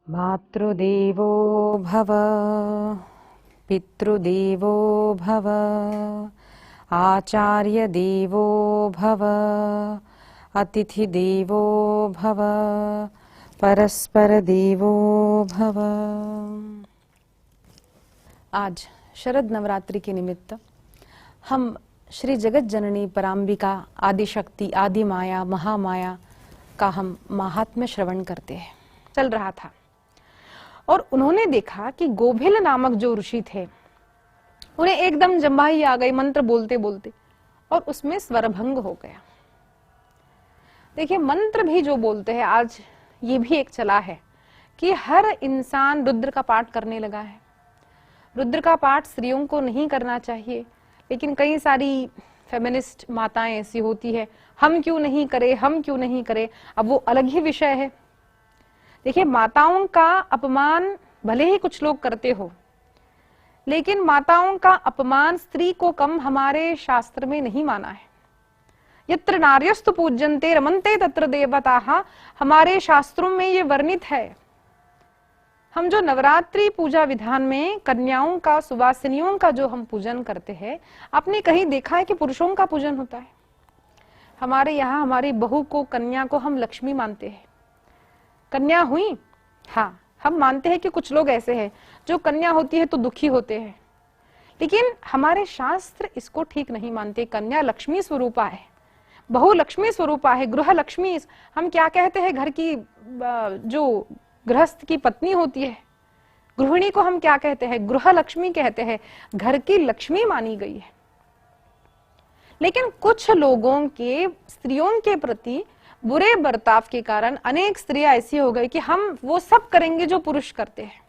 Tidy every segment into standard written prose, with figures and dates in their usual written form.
मातृदेवो भव, पितृदेवो भव, आचार्यदेवो भव, अतिथिदेवो भव, परस्परदेवो भव। आज शरद नवरात्रि के निमित्त हम श्री जगत जननी पराम्बिका आदिशक्ति आदि माया महामाया का हम महात्म्य श्रवण करते हैं। चल रहा था और उन्होंने देखा कि गोभिल नामक जो ऋषि थे उन्हें एकदम जम्भाई आ गई मंत्र बोलते बोलते और उसमें स्वरभंग हो गया। देखिए, मंत्र भी जो बोलते हैं आज ये भी एक चला है कि हर इंसान रुद्र का पाठ करने लगा है। रुद्र का पाठ स्त्रियों को नहीं करना चाहिए, लेकिन कई सारी फेमिनिस्ट माताएं ऐसी होती है, हम क्यों नहीं करें, हम क्यों नहीं करें। अब वो अलग ही विषय है। देखिए, माताओं का अपमान भले ही कुछ लोग करते हो, लेकिन माताओं का अपमान स्त्री को कम हमारे शास्त्र में नहीं माना है। यत्र नार्यस्तु पूज्यन्ते रमन्ते तत्र देवताः, हमारे शास्त्रों में ये वर्णित है। हम जो नवरात्रि पूजा विधान में कन्याओं का, सुवासिनियों का जो हम पूजन करते हैं, आपने कहीं देखा है कि पुरुषों का पूजन होता है? हमारे यहाँ हमारी बहू को, कन्या को हम लक्ष्मी मानते हैं। कन्या हुई, हाँ, हम मानते हैं कि कुछ लोग ऐसे हैं जो कन्या होती है तो दुखी होते हैं, लेकिन हमारे शास्त्र इसको ठीक नहीं मानते। कन्या लक्ष्मी स्वरूपा है, बहु लक्ष्मी स्वरूपा है, गृह लक्ष्मी। हम क्या कहते हैं, घर की जो गृहस्थ की पत्नी होती है, गृहिणी को हम क्या कहते हैं, गृह लक्ष्मी कहते हैं, घर की लक्ष्मी मानी गई है। लेकिन कुछ लोगों के स्त्रियों के प्रति बुरे बर्ताव के कारण अनेक स्त्रियां ऐसी हो गई कि हम वो सब करेंगे जो पुरुष करते हैं।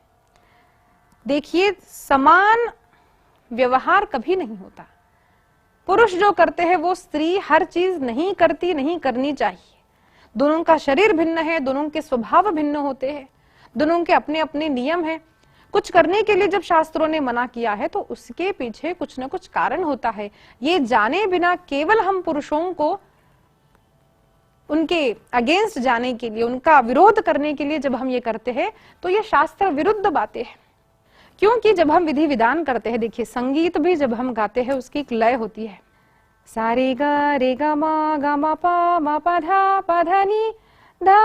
देखिए, समान व्यवहार कभी नहीं होता। पुरुष जो करते हैं वो स्त्री हर चीज नहीं करती, नहीं करनी चाहिए। दोनों का शरीर भिन्न है, दोनों के स्वभाव भिन्न होते हैं, दोनों के अपने अपने नियम हैं। कुछ करने के लिए जब शास्त्रों ने मना किया है तो उसके पीछे कुछ न कुछ कारण होता है। ये जाने बिना केवल हम पुरुषों को उनके अगेंस्ट जाने के लिए, उनका विरोध करने के लिए जब हम ये करते हैं तो ये शास्त्र विरुद्ध बातें हैं। क्योंकि जब हम विधि विधान करते हैं, देखिए संगीत भी जब हम गाते हैं उसकी एक लय होती है। सा रे गा मा पा मा पा धा नी धा,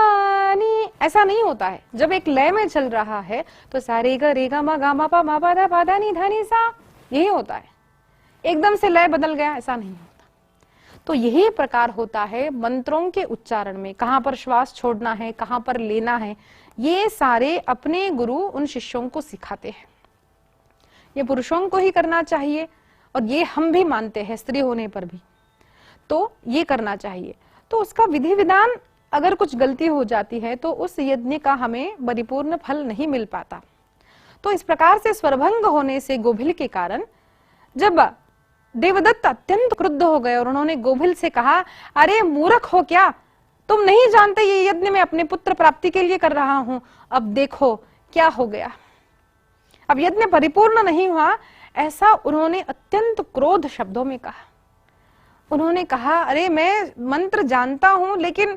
ऐसा नहीं होता है। जब एक लय में चल रहा है तो सा रे गा मा पा मा पा धा नी सा, यही होता है। एकदम से लय बदल गया, ऐसा नहीं होता। तो यही प्रकार होता है मंत्रों के उच्चारण में। कहां पर श्वास छोड़ना है, कहां पर लेना है, ये सारे अपने गुरु उन शिष्यों को सिखाते हैं। ये पुरुषों को ही करना चाहिए और ये हम भी मानते हैं स्त्री होने पर भी, तो ये करना चाहिए। तो उसका विधि विधान अगर कुछ गलती हो जाती है तो उस यज्ञ का हमें परिपूर्ण फल नहीं मिल पाता। तो इस प्रकार से स्वरभंग होने से गोभिल के कारण जब देवदत्त अत्यंत क्रुद्ध हो गए और उन्होंने गोभिल से कहा, अरे मूर्ख हो क्या, तुम नहीं जानते ये यज्ञ मैं अपने पुत्र प्राप्ति के लिए कर रहा हूं। अब देखो क्या हो गया, अब यज्ञ परिपूर्ण नहीं हुआ। ऐसा उन्होंने अत्यंत क्रोध शब्दों में कहा। उन्होंने कहा, अरे मैं मंत्र जानता हूं लेकिन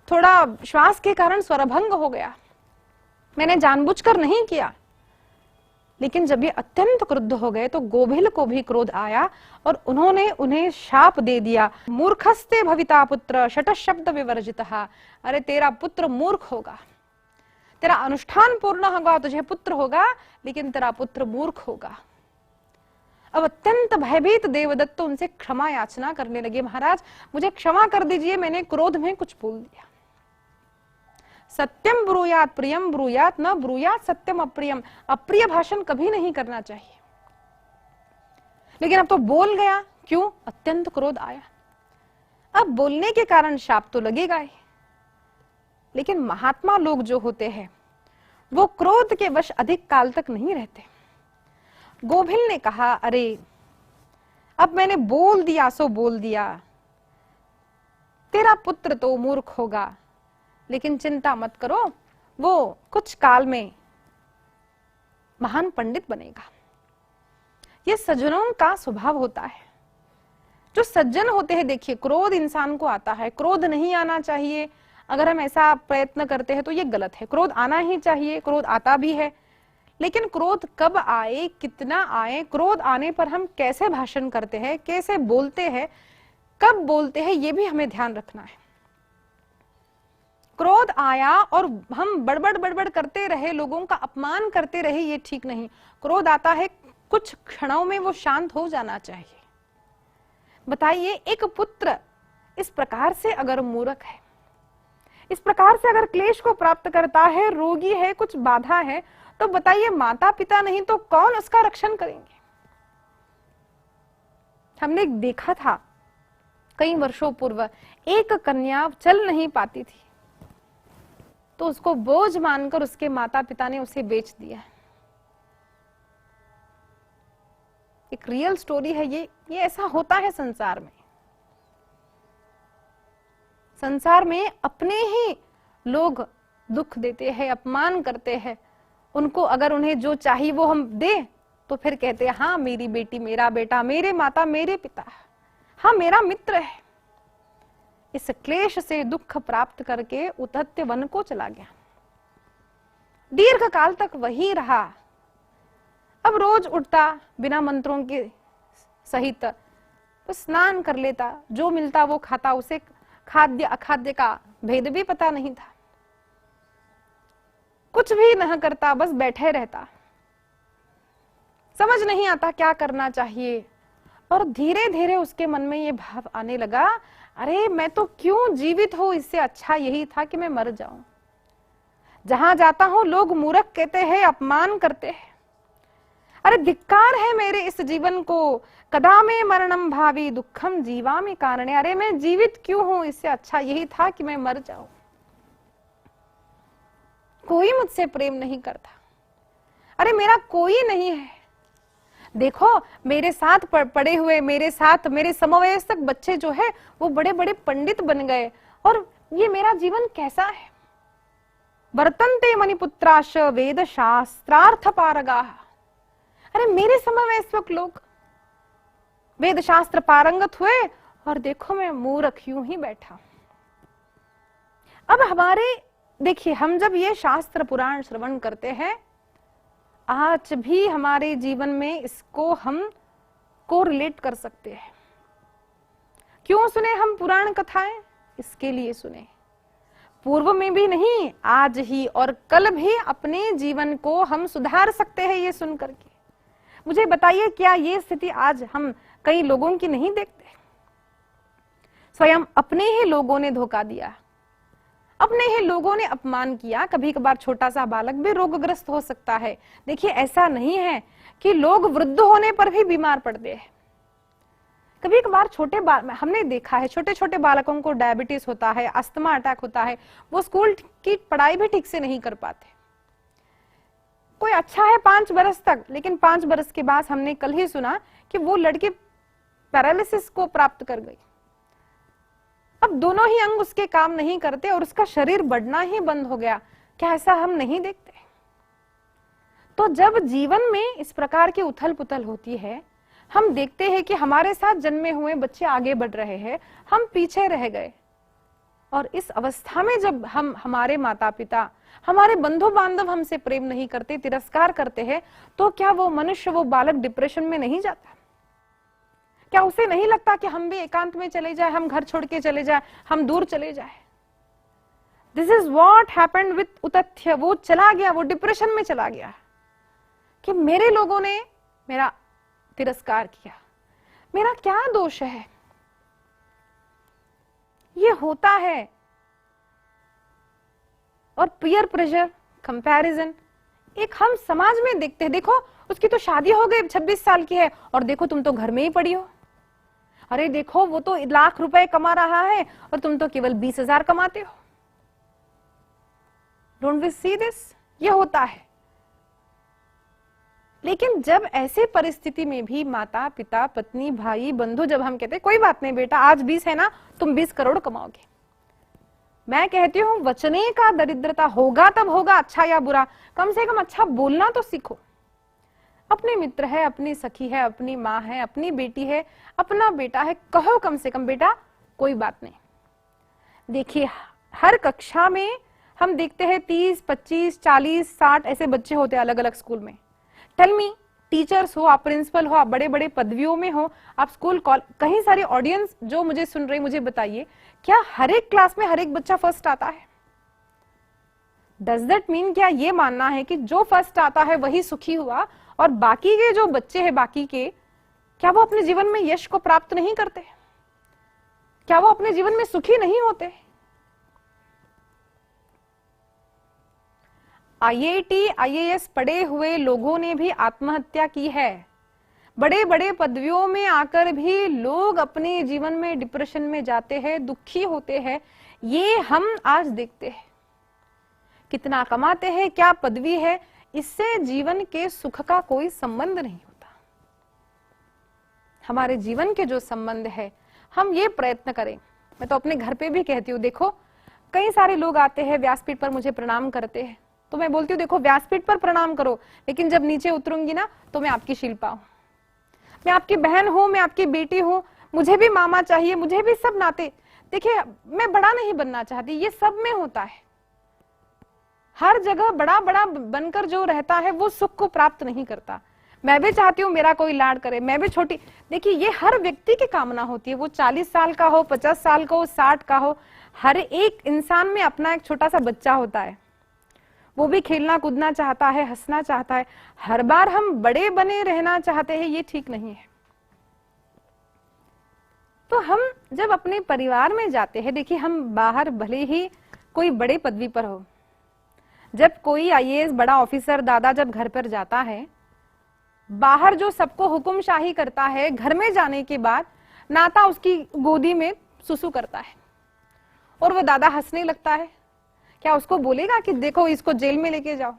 थोड़ा श्वास के कारण स्वरभंग हो गया, मैंने जानबूझकर नहीं किया। लेकिन जब ये अत्यंत क्रुद्ध हो गए तो गोभिल को भी क्रोध आया और उन्होंने उन्हें शाप दे दिया, मूर्खस्ते भविता पुत्र शट शब्द विवर्जितः। अरे तेरा पुत्र मूर्ख होगा, तेरा अनुष्ठान पूर्ण होगा, तुझे पुत्र होगा, लेकिन तेरा पुत्र मूर्ख होगा। अब अत्यंत भयभीत देवदत्त उनसे क्षमा याचना करने लगे, महाराज मुझे क्षमा कर दीजिए, मैंने क्रोध में कुछ बोल दिया। सत्यम ब्रूयात प्रियम ब्रूयात, न ब्रूयात सत्यम अप्रियम। अप्रिय भाषण कभी नहीं करना चाहिए। लेकिन अब तो बोल गया, क्यों? अत्यंत क्रोध आया। अब बोलने के कारण शाप तो लगेगा ही, लेकिन महात्मा लोग जो होते हैं वो क्रोध के वश अधिक काल तक नहीं रहते। गोभिल ने कहा, अरे अब मैंने बोल दिया सो बोल दिया, तेरा पुत्र तो मूर्ख होगा, लेकिन चिंता मत करो, वो कुछ काल में महान पंडित बनेगा। ये सज्जनों का स्वभाव होता है। जो सज्जन होते हैं, देखिए क्रोध इंसान को आता है, क्रोध नहीं आना चाहिए। अगर हम ऐसा प्रयत्न करते हैं तो ये गलत है। क्रोध आना ही चाहिए, क्रोध आता भी है, लेकिन क्रोध कब आए, कितना आए, क्रोध आने पर हम कैसे भाषण करते हैं, कैसे बोलते हैं, कब बोलते हैं, ये भी हमें ध्यान रखना है। क्रोध आया और हम बड़बड़ बड़बड़ करते रहे, लोगों का अपमान करते रहे, ये ठीक नहीं। क्रोध आता है, कुछ क्षणों में वो शांत हो जाना चाहिए। बताइए, एक पुत्र इस प्रकार से अगर मूर्ख है, इस प्रकार से अगर क्लेश को प्राप्त करता है, रोगी है, कुछ बाधा है, तो बताइए माता पिता नहीं तो कौन उसका रक्षण करेंगे। हमने देखा था कई वर्षों पूर्व, एक कन्या चल नहीं पाती थी तो उसको बोझ मानकर उसके माता पिता ने उसे बेच दिया। एक रियल स्टोरी है ये ऐसा होता है संसार में। संसार में अपने ही लोग दुख देते हैं, अपमान करते हैं, उनको अगर उन्हें जो चाहिए वो हम दे तो फिर कहते हैं हाँ मेरी बेटी, मेरा बेटा, मेरे माता, मेरे पिता, हाँ मेरा मित्र है। इस क्लेश से दुख प्राप्त करके उतत्य वन को चला गया, दीर्घ काल तक वही रहा। अब रोज उठता बिना मंत्रों के सहित, स्नान कर लेता, जो मिलता वो खाता, उसे खाद्य अखाद्य का भेद भी पता नहीं था, कुछ भी नहीं करता, बस बैठे रहता, समझ नहीं आता क्या करना चाहिए। और धीरे धीरे उसके मन में ये भाव आने लगा, अरे मैं तो क्यों जीवित हूं, इससे अच्छा यही था कि मैं मर जाऊं। जहां जाता हूं लोग मूर्ख कहते हैं, अपमान करते हैं, अरे धिक्कार है मेरे इस जीवन को, कदा में मरणम भावी दुखम जीवामि कारणे, अरे मैं जीवित क्यों हूं, इससे अच्छा यही था कि मैं मर जाऊं। कोई मुझसे प्रेम नहीं करता, अरे मेरा कोई नहीं है, देखो मेरे साथ पढ़े हुए, मेरे साथ मेरे समवयस्क बच्चे जो है वो बड़े बड़े पंडित बन गए, और ये मेरा जीवन कैसा है। वर्तन्ते मणिपुत्राश वेद शास्त्रार्थ पारगाः, अरे मेरे समवयस्क लोग वेद शास्त्र पारंगत हुए और देखो मैं मूर्ख यूं ही बैठा। अब हमारे देखिए, हम जब ये शास्त्र पुराण श्रवण करते हैं, आज भी हमारे जीवन में इसको हम को रिलेट कर सकते हैं। क्यों सुने हम पुराण कथाएं? इसके लिए सुने, पूर्व में भी नहीं, आज ही और कल भी अपने जीवन को हम सुधार सकते हैं ये सुन करके। मुझे बताइए, क्या ये स्थिति आज हम कई लोगों की नहीं देखते? स्वयं अपने ही लोगों ने धोखा दिया, अपने ही लोगों ने अपमान किया। कभी कभार छोटा सा बालक भी रोगग्रस्त हो सकता है। देखिए, ऐसा नहीं है कि लोग वृद्ध होने पर भी बीमार पड़ते हैं। कभी कभार हमने देखा है छोटे छोटे बालकों को डायबिटीज होता है, अस्थमा अटैक होता है, वो स्कूल की पढ़ाई भी ठीक से नहीं कर पाते। कोई अच्छा है 5 बरस तक, लेकिन 5 बरस के बाद हमने कल ही सुना कि वो लड़की पैरालिसिस को प्राप्त कर गई। अब दोनों ही अंग उसके काम नहीं करते और उसका शरीर बढ़ना ही बंद हो गया। क्या ऐसा हम नहीं देखते? तो जब जीवन में इस प्रकार की उथल पुथल होती है, हम देखते हैं कि हमारे साथ जन्मे हुए बच्चे आगे बढ़ रहे हैं, हम पीछे रह गए। और इस अवस्था में जब हमारे माता पिता, हमारे बंधु बांधव हमसे प्रेम नहीं करते, तिरस्कार करते हैं, तो क्या वो मनुष्य, वो बालक डिप्रेशन में नहीं जाता? क्या उसे नहीं लगता कि हम भी एकांत में चले जाए, हम घर छोड़ के चले जाए, हम दूर चले जाए? This is what happened with Utathya. वो चला गया, वो डिप्रेशन में चला गया कि मेरे लोगों ने मेरा तिरस्कार किया, मेरा क्या दोष है? ये होता है। और पीयर प्रेशर, कंपैरिजन, एक हम समाज में देखते हैं। देखो उसकी तो शादी हो गई, 26 साल की है, और देखो तुम तो घर में ही पड़ी हो। अरे देखो वो तो लाख रुपए कमा रहा है और तुम तो केवल 20,000 कमाते हो। Don't we see this? ये होता है। लेकिन जब ऐसे परिस्थिति में भी माता पिता, पत्नी, भाई, बंधु, जब हम कहते हैं कोई बात नहीं बेटा, आज 20 है ना, तुम 20 करोड़ कमाओगे, मैं कहती हूं वचने का दरिद्रता होगा तब होगा, अच्छा या बुरा, कम से कम अच्छा बोलना तो सीखो। अपने मित्र है, अपनी सखी है, अपनी माँ है, अपनी बेटी है, अपना बेटा है, कहो कम से कम बेटा कोई बात नहीं। देखिए हर कक्षा में हम देखते हैं 30, 25, 40, 60 ऐसे बच्चे होते हैं अलग अलग स्कूल में। टेल मी, टीचर्स हो, आप प्रिंसिपल हो, आप बड़े बड़े पदवियों में हो, आप स्कूल कहीं सारी ऑडियंस जो मुझे सुन रही, मुझे बताइए, क्या हर एक क्लास में हर एक बच्चा फर्स्ट आता है? डज दैट मीन क्या ये मानना है कि जो फर्स्ट आता है वही सुखी हुआ और बाकी के जो बच्चे हैं बाकी के, क्या वो अपने जीवन में यश को प्राप्त नहीं करते? क्या वो अपने जीवन में सुखी नहीं होते? आईआईटी, आईएएस पढ़े हुए लोगों ने भी आत्महत्या की है। बड़े बड़े पदवियों में आकर भी लोग अपने जीवन में डिप्रेशन में जाते हैं, दुखी होते हैं। ये हम आज देखते हैं। कितना कमाते हैं, क्या पदवी है, इससे जीवन के सुख का कोई संबंध नहीं होता। हमारे जीवन के जो संबंध है, हम ये प्रयत्न करें। मैं तो अपने घर पे भी कहती हूँ, देखो कई सारे लोग आते हैं व्यासपीठ पर मुझे प्रणाम करते हैं, तो मैं बोलती हूँ देखो व्यासपीठ पर प्रणाम करो, लेकिन जब नीचे उतरूंगी ना तो मैं आपकी शिल्पा हूं, मैं आपकी बहन हूं, मैं आपकी बेटी हूं, मुझे भी मामा चाहिए, मुझे भी सब नाते। देखिए, मैं बड़ा नहीं बनना चाहती, ये सब में होता है। हर जगह बड़ा बड़ा बनकर जो रहता है वो सुख को प्राप्त नहीं करता। मैं भी चाहती हूँ मेरा कोई लाड करे, मैं भी छोटी। देखिए, ये हर व्यक्ति की कामना होती है, वो 40 साल का हो, 50 साल का हो, 60 का हो, हर एक इंसान में अपना एक छोटा सा बच्चा होता है। वो भी खेलना कूदना चाहता है, हंसना चाहता है। हर बार हम बड़े बने रहना चाहते हैं, ये ठीक नहीं है। तो हम जब अपने परिवार में जाते हैं, देखिए हम बाहर भले ही कोई बड़े पदवी पर हो, जब कोई आईएएस बड़ा ऑफिसर दादा जब घर पर जाता है, बाहर जो सबको हुक्मशाही करता है, घर में जाने के बाद नाता उसकी गोदी में सुसु करता है और वो दादा हंसने लगता है। क्या उसको बोलेगा कि देखो इसको जेल में लेके जाओ?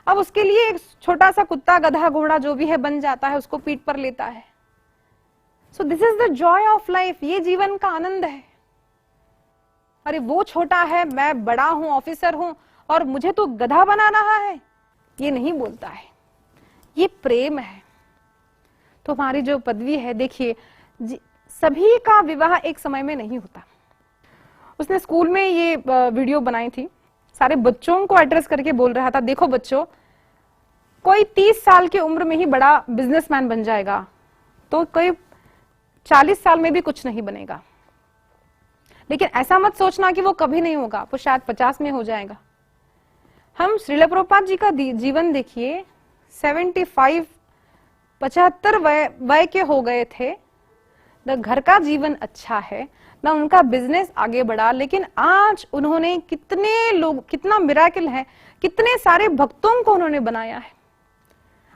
अब उसके लिए एक छोटा सा कुत्ता, गधा, घोड़ा जो भी है बन जाता है, उसको पीठ पर लेता है। So this is the Joy of life, ये जीवन का आनंद है। अरे वो छोटा है, मैं बड़ा हूं, ऑफिसर हूं और मुझे तो गधा बना रहा है, ये नहीं बोलता है, ये प्रेम है। तो हमारी जो पदवी है, देखिए सभी का विवाह एक समय में नहीं होता। उसने स्कूल में ये वीडियो बनाई थी, सारे बच्चों को एड्रेस करके बोल रहा था, देखो बच्चों, कोई 30 साल की उम्र में ही बड़ा बिजनेसमैन बन जाएगा, तो कोई 40 साल में भी कुछ नहीं बनेगा। लेकिन ऐसा मत सोचना कि वो कभी नहीं होगा, वो शायद 50 में हो जाएगा। हम श्रील प्रभुपाद जी का जीवन देखिए, 75 वय के हो गए थे, न घर का जीवन अच्छा है, न उनका बिजनेस आगे बढ़ा, लेकिन आज उन्होंने कितने लोग, कितना मिराकिल है, कितने सारे भक्तों को उन्होंने बनाया है।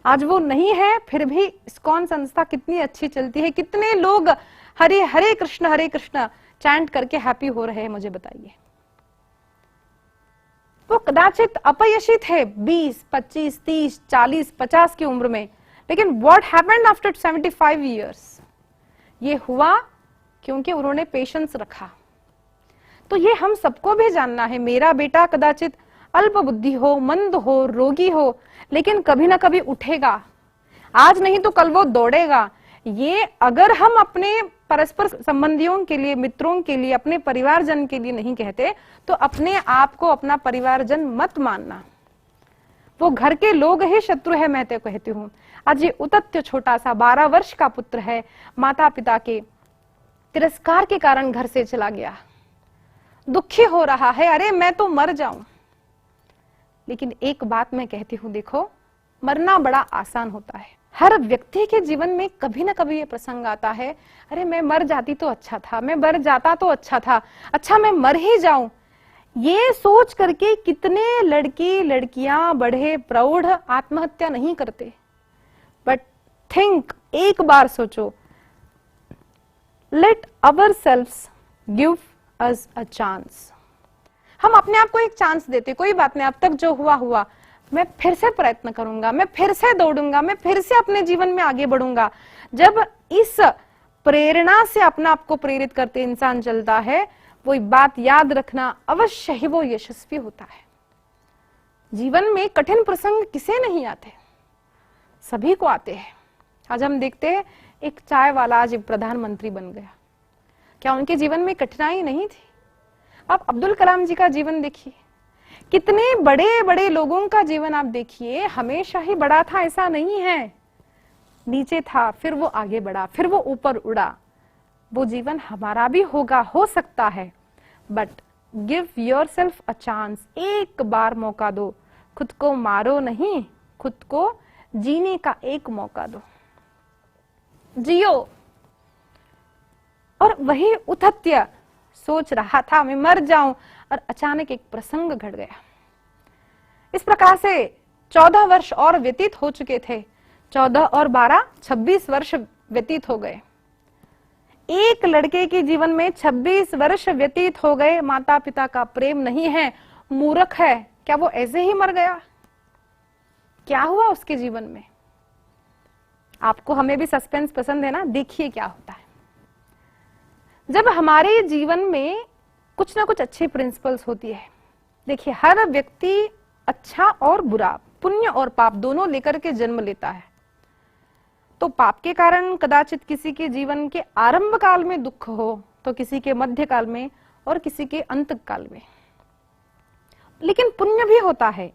आज वो नहीं है, फिर भी इस्कॉन संस्था कितनी अच्छी चलती है, कितने लोग हरे हरे कृष्ण चैंट करके हैप्पी हो रहे हैं, मुझे बताइए। वो कदाचित अपयशी थे 20, 25, 30, 40, 50 की उम्र में, लेकिन व्हाट हैपेंड आफ्टर 75 इयर्स? ये हुआ क्योंकि उन्होंने पेशेंस रखा। तो ये हम सबको भी जानना है। मेरा बेटा कदाचित अल्प बुद्धि हो, मंद हो, रोगी हो, लेकिन कभी ना कभी उठेगा, आज नहीं तो कल वो दौड़ेगा। ये अगर हम अपने परस्पर संबंधियों के लिए, मित्रों के लिए, अपने परिवारजन के लिए नहीं कहते, तो अपने आप को अपना परिवारजन मत मानना। वो घर के लोग ही शत्रु है, मैं तो कहती हूँ। आज ये उतत्य छोटा सा 12 वर्ष का पुत्र है, माता पिता के तिरस्कार के कारण घर से चला गया, दुखी हो रहा है, अरे मैं तो मर जाऊं। लेकिन एक बात मैं कहती हूं, देखो मरना बड़ा आसान होता है। हर व्यक्ति के जीवन में कभी ना कभी ये प्रसंग आता है, अरे मैं मर जाती तो अच्छा था, मैं मर जाता तो अच्छा था, अच्छा मैं मर ही जाऊं। ये सोच करके कितने लड़के लड़कियां बड़े प्रौढ़ आत्महत्या नहीं करते। बट थिंक, एक बार सोचो, let ourselves give us a chance. हम अपने आप को एक चांस देते, कोई बात नहीं, अब तक जो हुआ हुआ, मैं फिर से प्रयत्न करूंगा, मैं फिर से दौड़ूंगा, मैं फिर से अपने जीवन में आगे बढ़ूंगा। जब इस प्रेरणा से अपना आप को प्रेरित करते इंसान चलता है, वो बात याद रखना, अवश्य ही वो यशस्वी होता है। जीवन में कठिन प्रसंग किसे नहीं आते, सभी को आते हैं। आज हम देखते हैं एक चाय वाला आज प्रधानमंत्री बन गया, क्या उनके जीवन में कठिनाई नहीं थी? आप अब्दुल कलाम जी का जीवन देखिए, कितने बड़े बड़े लोगों का जीवन आप देखिए, हमेशा ही बड़ा था ऐसा नहीं है, नीचे था फिर वो आगे बढ़ा, फिर वो ऊपर उड़ा। वो जीवन हमारा भी होगा, हो सकता है, but give your self a chance, एक बार मौका दो, खुद को मारो नहीं, खुद को जीने का एक मौका दो, जियो। और वही उथत्य सोच रहा था मैं मर जाऊं, और अचानक एक प्रसंग घट गया। इस प्रकार से 14 वर्ष और व्यतीत हो चुके थे, 14 और 12 26 वर्ष व्यतीत हो गए। एक लड़के के जीवन में 26 वर्ष व्यतीत हो गए, माता पिता का प्रेम नहीं है, मूर्ख है, क्या वो ऐसे ही मर गया? क्या हुआ उसके जीवन में? आपको, हमें भी सस्पेंस पसंद है ना, देखिए क्या होता है। जब हमारे जीवन में कुछ ना कुछ अच्छी प्रिंसिपल्स होती है, देखिए हर व्यक्ति अच्छा और बुरा, पुण्य और पाप दोनों लेकर के जन्म लेता है। तो पाप के कारण कदाचित किसी के जीवन के आरंभ काल में दुख हो, तो किसी के मध्य काल में और किसी के अंत काल में। लेकिन पुण्य भी होता है।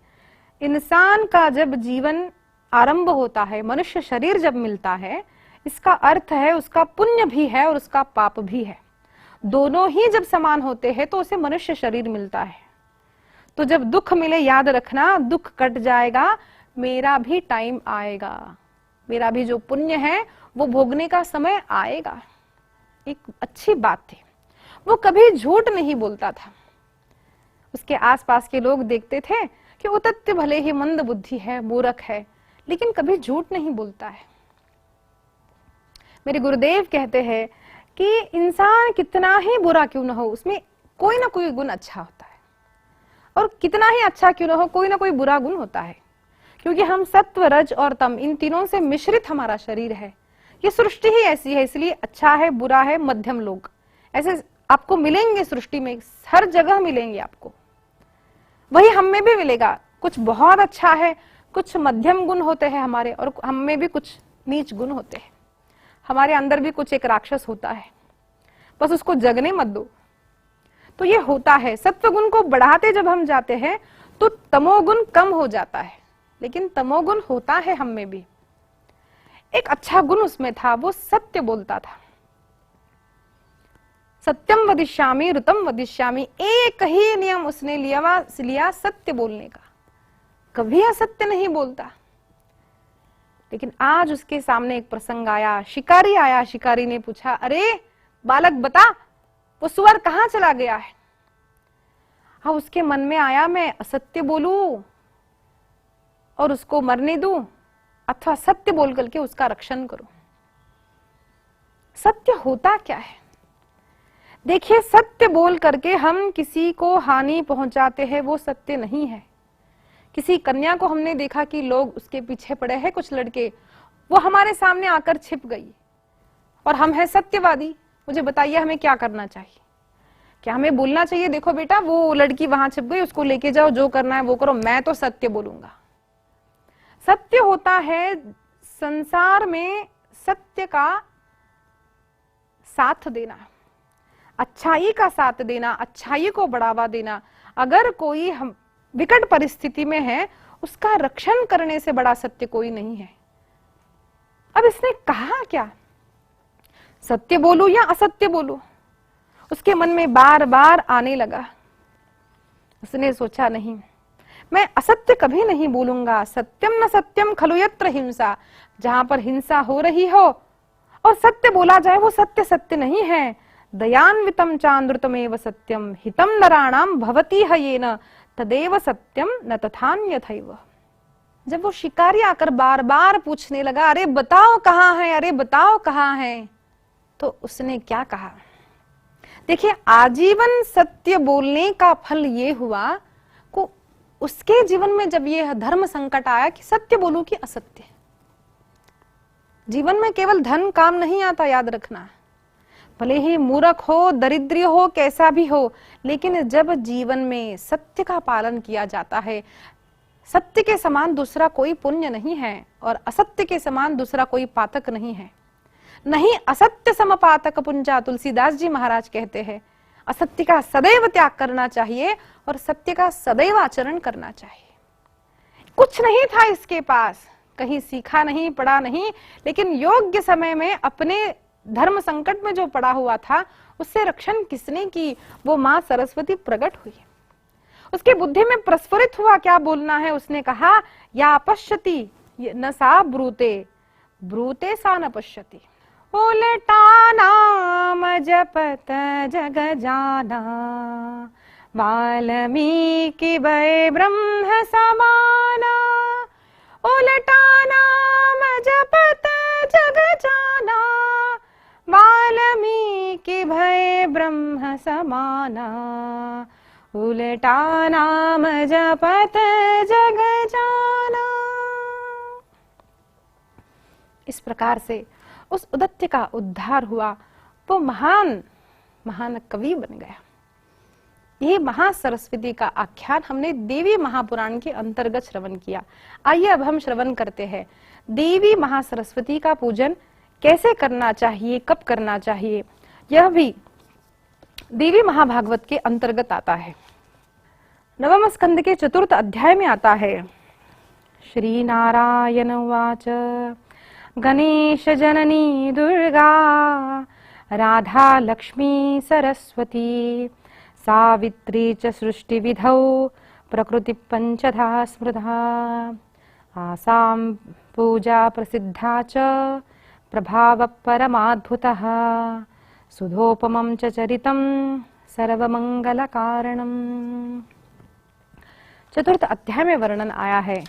इंसान का जब जीवन आरंभ होता है, मनुष्य शरीर जब मिलता है, इसका अर्थ है उसका पुण्य भी है और उसका पाप भी है। दोनों ही जब समान होते हैं तो उसे मनुष्य शरीर मिलता है। तो जब दुख मिले, याद रखना, दुख कट जाएगा, मेरा भी टाइम आएगा, मेरा भी जो पुण्य है वो भोगने का समय आएगा। एक अच्छी बात थी, वो कभी झूठ नहीं बोलता था। उसके आसपास के लोग देखते थे कि उतत्य भले ही मंद बुद्धि है, मूर्ख है, लेकिन कभी झूठ नहीं बोलता है। मेरे गुरुदेव कहते हैं कि इंसान कितना ही बुरा क्यों न हो, उसमें कोई ना कोई गुण अच्छा होता है, और कितना ही अच्छा क्यों न हो, कोई ना कोई बुरा गुण होता है। क्योंकि हम सत्व, रज और तम, इन तीनों से मिश्रित हमारा शरीर है। ये सृष्टि ही ऐसी है, इसलिए अच्छा है, बुरा है, मध्यम लोग ऐसे आपको मिलेंगे सृष्टि में, हर जगह मिलेंगे आपको। वही हम में भी मिलेगा, कुछ बहुत अच्छा है, कुछ मध्यम गुण होते हैं हमारे, और हम में भी कुछ नीच गुण होते हैं। हमारे अंदर भी कुछ एक राक्षस होता है, बस उसको जगने मत दो। तो ये होता है, सत्व गुण को बढ़ाते जब हम जाते हैं तो तमोगुण कम हो जाता है, लेकिन तमोगुण होता है हम में भी। एक अच्छा गुण उसमें था, वो सत्य बोलता था। सत्यम वदिष्यामि ऋतम वदिष्यामि, एक ही नियम उसने लिया सत्य बोलने का, कभी असत्य नहीं बोलता। लेकिन आज उसके सामने एक प्रसंग आया, शिकारी आया, शिकारी ने पूछा, अरे बालक बता, वो सुअर कहाँ चला गया है? हाँ, उसके मन में आया मैं असत्य बोलूं और उसको मरने दूं, अथवा सत्य बोल करके उसका रक्षण करूं। सत्य होता क्या है? देखिए, सत्य बोल करके हम किसी को हानि पहुंचाते हैं, वो सत्य नहीं है। किसी कन्या को हमने देखा कि लोग उसके पीछे पड़े हैं, कुछ लड़के, वो हमारे सामने आकर छिप गई, और हम हैं सत्यवादी। मुझे बताइए हमें क्या करना चाहिए? क्या हमें बोलना चाहिए, देखो बेटा वो लड़की वहां छिप गई, उसको लेके जाओ, जो करना है वो करो, मैं तो सत्य बोलूंगा? सत्य होता है संसार में सत्य का साथ देना, अच्छाई का साथ देना, अच्छाई को बढ़ावा देना। अगर कोई हम विकट परिस्थिति में है, उसका रक्षण करने से बड़ा सत्य कोई नहीं है। अब इसने कहा क्या, सत्य बोलूं या असत्य बोलूं? उसके मन में बार बार आने लगा। उसने सोचा, नहीं, मैं असत्य कभी नहीं बोलूंगा। सत्यम न सत्यम खलु यत्र हिंसा, जहां पर हिंसा हो रही हो और सत्य बोला जाए वो सत्य सत्य नहीं है। दयान्वितम चांद्रुतमेव सत्यम हितम नराणाम भवति हयेन तदेव सत्यम न तथान्यथैव। जब वो शिकारी आकर बार बार पूछने लगा, अरे बताओ कहाँ है, अरे बताओ कहाँ है, तो उसने क्या कहा? देखिए, आजीवन सत्य बोलने का फल ये हुआ को उसके जीवन में जब ये धर्म संकट आया कि सत्य बोलूं कि असत्य। जीवन में केवल धन काम नहीं आता, याद रखना। भले ही मूर्ख हो, दरिद्र हो, कैसा भी हो, लेकिन जब जीवन में सत्य का पालन किया जाता है, सत्य के समान दूसरा कोई पुण्य नहीं है और असत्य के समान दूसरा कोई पातक नहीं है। नहीं असत्य समपातक पुंजा, तुलसीदास जी महाराज कहते हैं। असत्य का सदैव त्याग करना चाहिए और सत्य का सदैव आचरण करना चाहिए। कुछ नहीं था इसके पास, कहीं सीखा नहीं, पढ़ा नहीं, लेकिन योग्य समय में अपने धर्म संकट में जो पड़ा हुआ था उससे रक्षण किसने की? वो मां सरस्वती प्रकट हुई। उसके बुद्धि में प्रस्फुरित हुआ क्या बोलना है। उसने कहा या पश्यति न सा ब्रूते, ब्रूते सा न पश्यति। उलटा नाम जपत जग जाना, वाल्मीकि वै ब्रह्म समाना। उलटा नाम जपत जग जाना, वाल्मीकि भय ब्रह्म समाना। उलटा नाम जपत जग जाना। इस प्रकार से उस उदत्य का उद्धार हुआ, वो महान महान कवि बन गया। ये महासरस्वती का आख्यान हमने देवी महापुराण के अंतर्गत श्रवण किया। आइए अब हम श्रवण करते हैं देवी महासरस्वती का पूजन कैसे करना चाहिए, कब करना चाहिए। यह भी देवी महाभागवत के अंतर्गत आता है। नवम स्कंद के चतुर्थ अध्याय में आता है। श्री नारायण उवाच गणेश जननी दुर्गा राधा लक्ष्मी सरस्वती सावित्री च सृष्टि विधौ प्रकृति पंचधा स्मृता आसां पूजा प्रसिद्धा च प्रभाव परमाद्भुतः सुधोपमं च चरितं सर्वमंगल कारणम। चतुर्थ अध्याय में वर्णन आया है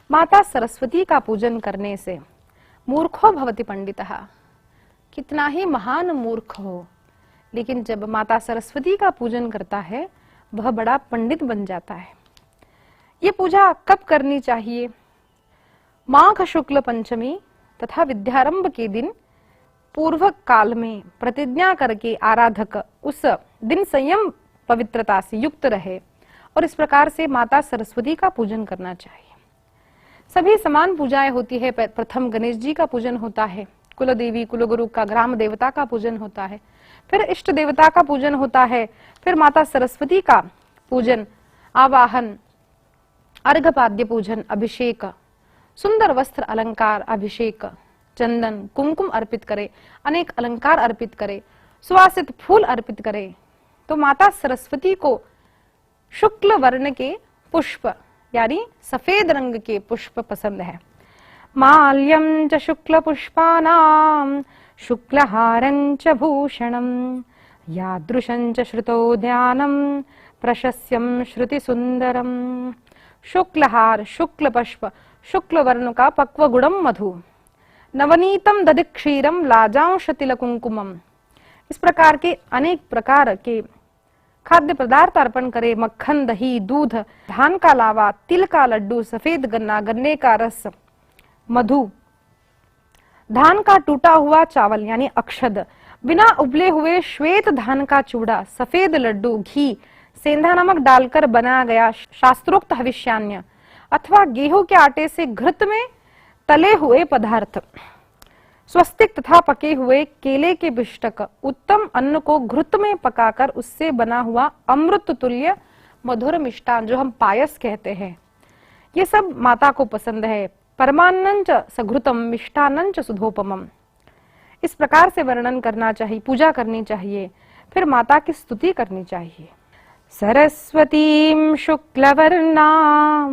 माता सरस्वती का पूजन करने से मूर्खो भवति पंडितः, कितना ही महान मूर्ख हो, लेकिन जब माता सरस्वती का पूजन करता है वह बड़ा पंडित बन जाता है। ये पूजा कब करनी चाहिए? माघ शुक्ल पंचमी तथा विद्यारंभ के दिन पूर्व काल में प्रतिज्ञा करके आराधक उस दिन संयम पवित्रता से युक्त रहे और इस प्रकार से माता सरस्वती का पूजन करना चाहिए। सभी समान पूजाएं होती है। प्रथम गणेश जी का पूजन होता है, कुल देवी कुलगुरु का ग्राम देवता का पूजन होता है, फिर इष्ट देवता का पूजन होता है, फिर माता सरस्वती का पूजन, आवाहन, अर्घपाद्य पूजन, अभिषेक, सुंदर वस्त्र अलंकार, अभिषेक, चंदन कुमकुम अर्पित करे, अनेक अलंकार अर्पित करे, सुवासित फूल अर्पित करे। तो माता सरस्वती को शुक्ल वर्ण के पुष्प यानी सफेद रंग के पुष्प पसंद है। माल्यं च शुक्ल पुष्पानां शुक्लहारं च भूषणं यादृशं च श्रुतौ ध्यानं प्रशस्यं श्रुति सुंदरम। शुक्लहार, शुक्ल पुष्प, शुक्ल वर्ण का पक्व गुणम मधु, नवनीतम दधि क्षीरम लाजांश तिल कुंकुमम। इस प्रकार के अनेक प्रकार के खाद्य पदार्थ अर्पण करे। मक्खन, दही, दूध, धान का लावा, तिल का लड्डू, सफेद गन्ना, गन्ने का रस, मधु, धान का टूटा हुआ चावल यानी अक्षद, बिना उबले हुए श्वेत धान का चूड़ा, सफेद लड्डू, घी, सेंधा नमक डालकर बनाया गया शास्त्रोक्त हविष्यान्य अथवा गेहूं के आटे से घृत में तले हुए पदार्थ, स्वस्तिक तथा पके हुए केले के बिष्टक, उत्तम अन्न को घृत में पकाकर उससे बना हुआ अमृत तुल्य मधुर मिष्टान जो हम पायस कहते हैं, ये सब माता को पसंद है। परमान्नंच सघृतम मिष्टान्नंच सुधोपमम। इस प्रकार से वर्णन करना चाहिए, पूजा करनी चाहिए, फिर माता की स्तुति करनी चाहिए। सरस्वतीं शुक्लवर्णां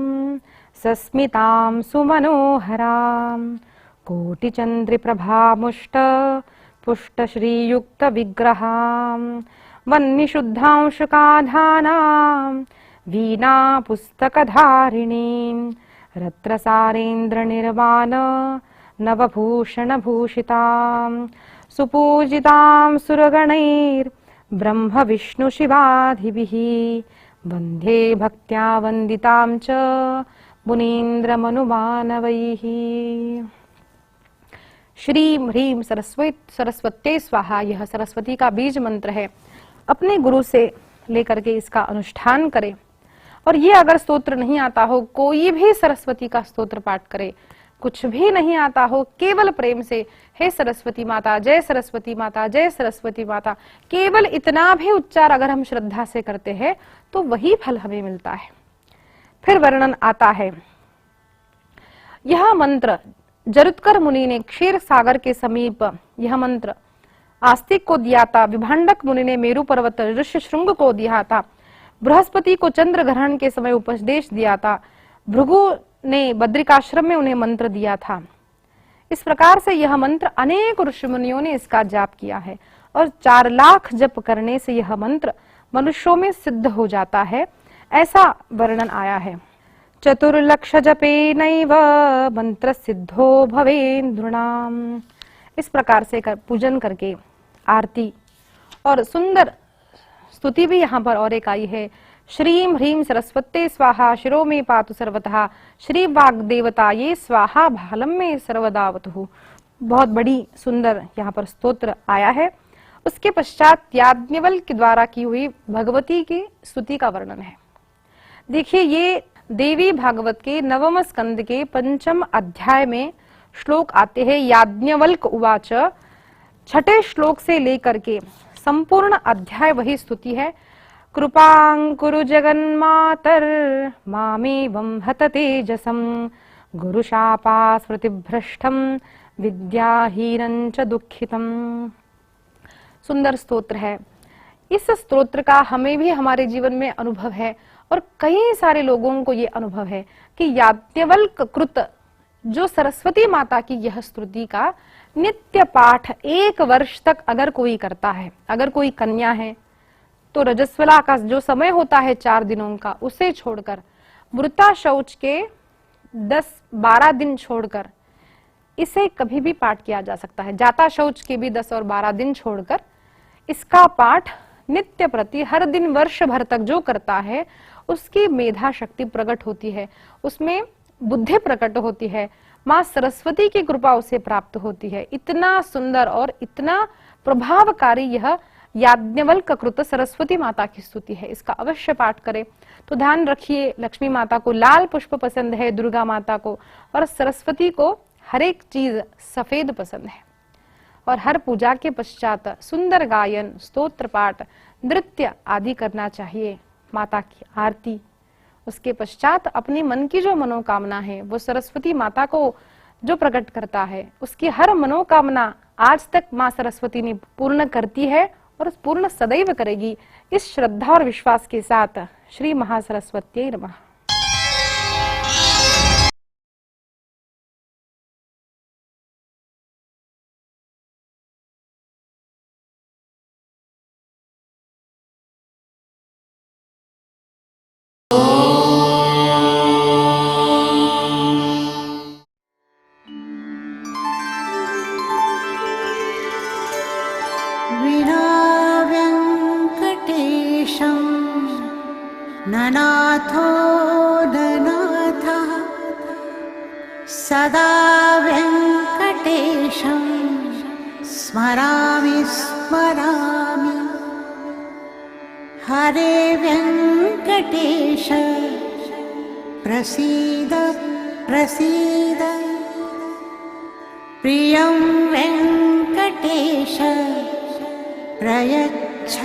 सस्मितां सुमनोहरां कोटिचन्द्रप्रभामुष्ट पुष्ट श्रीयुक्त विग्रहां वह्निशुद्धां शुकाधानां वीणा पुस्तकधारिणीं रत्नसारेन्द्र निर्वाण नवभूषण भूषितां सुपूजितां सुरगणैर् ब्रह्म विष्णु शिवाधिभिः वन्दे भक्त्या वन्दितां च मुनीन्द्र मनुमानवैः। श्रीं ह्रीं सरस्वत्यै स्वाहा, यह सरस्वती का बीज मंत्र है। अपने गुरु से लेकर के इसका अनुष्ठान करें। और ये अगर स्तोत्र नहीं आता हो, कोई भी सरस्वती का स्तोत्र पाठ करे, कुछ भी नहीं आता हो, केवल प्रेम से हे सरस्वती माता, जय सरस्वती माता, जय सरस्वती माता, केवल इतना भी उच्चार अगर हम श्रद्धा से करते हैं तो वही फल हमें मिलता है। फिर वर्णन आता है, यह मंत्र जरुत्कर मुनि ने क्षीर सागर के समीप यह मंत्र आस्तिक को दिया था, विभांडक मुनि ने मेरु पर्वत ऋषि श्रृंग को दिया था, बृहस्पति को चंद्र ग्रहण के समय उपदेश दिया था, भृगु ने बद्रिकाश्रम में उन्हें मंत्र दिया था। इस प्रकार से यह मंत्र अनेक ऋषि मुनियों ने इसका जाप किया है और 4 लाख जप करने से यह मंत्र मनुष्यों में सिद्ध हो जाता है, ऐसा वर्णन आया है। चतुर्लक्ष जपेनैव मंत्र सिद्धो भवेन्द्रुणाम। इस प्रकार से पूजन करके आरती और सुंदर स्तुति भी यहाँ पर और एक आई है, श्रीम ह्रीम सरस्वते स्वाहा शिरो में पातु सर्वतः, श्री वाग्देवता ये स्वाहा भालम में सर्वदावतु। बहुत बड़ी सुंदर यहाँ पर स्तोत्र आया है। उसके पश्चात याज्ञवल्क्य के द्वारा की हुई भगवती की स्तुति का वर्णन है। देखिए, ये देवी भागवत के 9वें स्कंद के 5वें अध्याय में श्लोक आते हैं। याज्ञवल्क्य उवाच, 6ठे श्लोक से लेकर के संपूर्ण अध्याय वही स्तुति है। कृपां कुरु जगन्मातर मामेवं हत तेजसं, गुरुशापा स्मृतिभ्रष्टं विद्याहीनं च दुःखितम्। सुंदर स्तोत्र है। इस स्तोत्र का हमें भी हमारे जीवन में अनुभव है और कई सारे लोगों को ये अनुभव है कि याज्ञवल्क्य कृत जो सरस्वती माता की यह स्तुति का नित्य पाठ 1 वर्ष तक अगर कोई करता है, अगर कोई कन्या है तो रजस्वला का जो समय होता है 4 दिनों का, उसे छोड़कर मृता शौच के 10-12 दिन छोड़कर इसे कभी भी पाठ किया जा सकता है। जाता शौच के भी 10 और 12 दिन छोड़कर इसका पाठ नित्य प्रति हर दिन वर्ष भर तक जो करता है उसकी मेधा शक्ति प्रकट होती है, उसमें बुद्धि प्रकट होती है, माँ सरस्वती की कृपा उसे प्राप्त होती है। इतना सुंदर और इतना प्रभावकारी यह याज्ञवल्क्य कृत सरस्वती माता की स्तुति है। इसका अवश्य पाठ करें। तो ध्यान रखिए, लक्ष्मी माता को लाल पुष्प पसंद है, दुर्गा माता को, और सरस्वती को हर एक चीज सफेद पसंद है। और हर पूजा के पश्चात सुंदर गायन, स्तोत्र पाठ, नृत्य आदि करना चाहिए, माता की आरती। उसके पश्चात अपनी मन की जो मनोकामना है वो सरस्वती माता को जो प्रकट करता है, उसकी हर मनोकामना आज तक माँ सरस्वती ने पूर्ण करती है और पूर्ण सदैव करेगी। इस श्रद्धा और विश्वास के साथ श्री महासरस्वती नमः। ननाथो ननाथः सदा वेङ्कटेशं स्मरामि स्मरामि। हरे वेङ्कटेश प्रसीद प्रसीद, प्रियं वेङ्कटेश प्रयच्छ